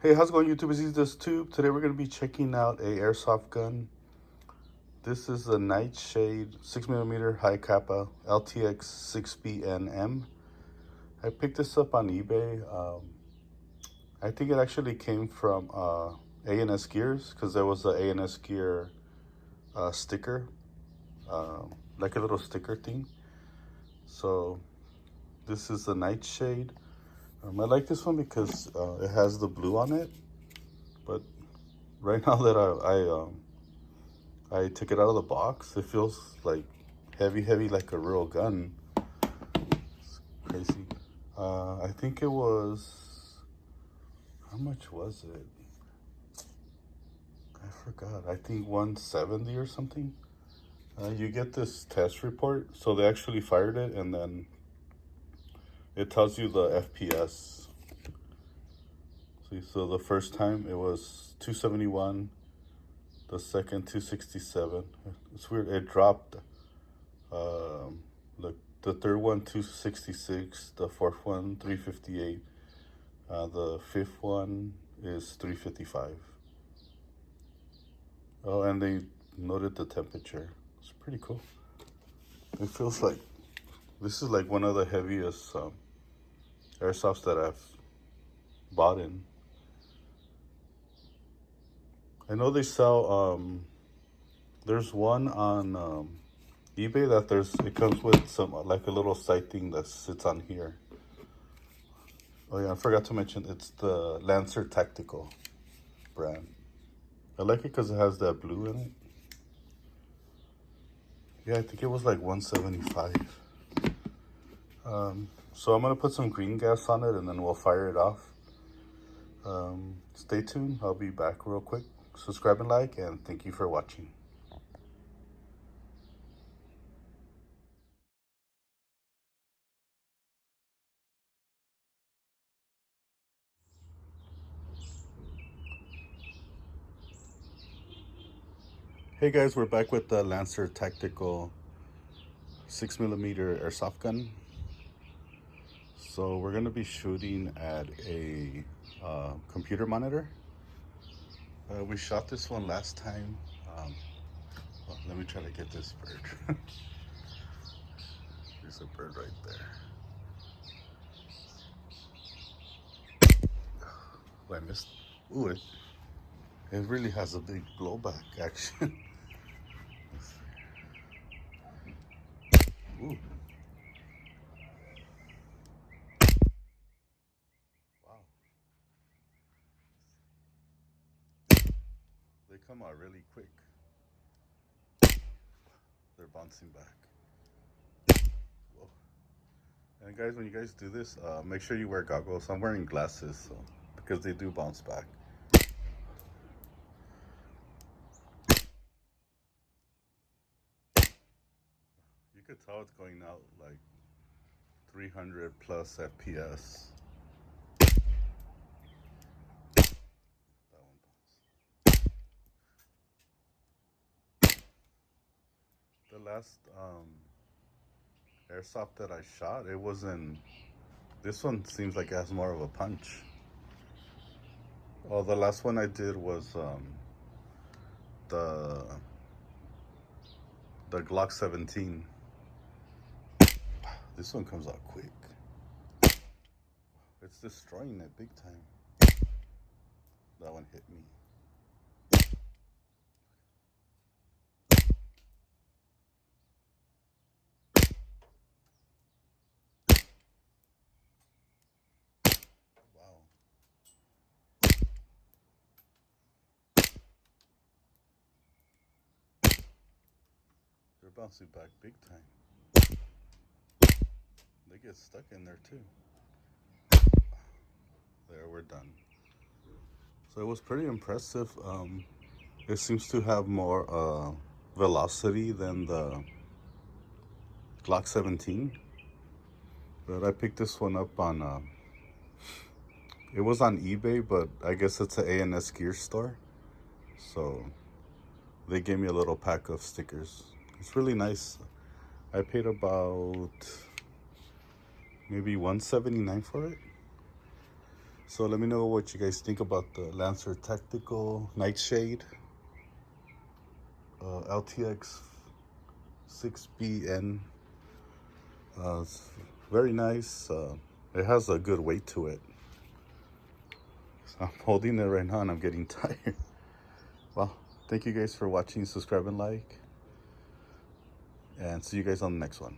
Hey, how's it going, YouTube? It's this Tube. Today we're going to be checking out a airsoft gun. This is a Knightshade 6mm high kappa LTX-6BN-M. I picked this up on eBay. I think it actually came from A&S Gears because there was a A&S Gear sticker, like a little sticker thing. So this is the Knightshade. I like this one because it has the blue on it, but right now that I took it out of the box, it feels like heavy, like a real gun. It's crazy. I think it was, how much was it? I forgot. I think 170 or something. You get this test report, so they actually fired it, and then it tells you the FPS. See, so the first time it was 271, the second 267. It's weird. It dropped. Look, the third one 266, the fourth one 358, the fifth one is 355. Oh, and they noted the temperature. It's pretty cool. It feels like this is like one of the heaviest airsofts that I've bought in. I know they sell. There's one on eBay that it comes with some like a little sight thing that sits on here. Oh yeah, I forgot to mention it's the Lancer Tactical brand. I like it because it has that blue in it. Yeah, I think it was like 175. So I'm gonna put some green gas on it and then we'll fire it off. Stay tuned. I'll be back real quick. Subscribe and like, and thank you for watching. Hey guys, we're back with the Lancer Tactical 6mm airsoft gun. So we're gonna be shooting at a computer monitor. We shot this one last time. Well, let me try to get this bird. There's a bird right there. Oh, I missed. Ooh, it really has a big blowback action. Ooh. Wow. They come out really quick. They're bouncing back. Whoa. And guys, when you guys do this, make sure you wear goggles. I'm wearing glasses, so because they do bounce back. You could tell it's going out like 300 plus FPS. That one bounced. The last airsoft that I shot, it wasn't. This one seems like it has more of a punch. Oh, the last one I did was the Glock 17. This one comes out quick. It's destroying it big time. That one hit me. Wow. They're bouncing back big time. They get stuck in there too. There, we're done. So it was pretty impressive. It seems to have more velocity than the Glock 17. But I picked this one up on, it was on eBay, but I guess it's an A&S Gear store. So they gave me a little pack of stickers. It's really nice. I paid about maybe $179 for it. So let me know what you guys think about the Lancer Tactical Knightshade LTX-6BN. It's very nice. It has a good weight to it. So I'm holding it right now and I'm getting tired. Well, thank you guys for watching. Subscribe and like. And see you guys on the next one.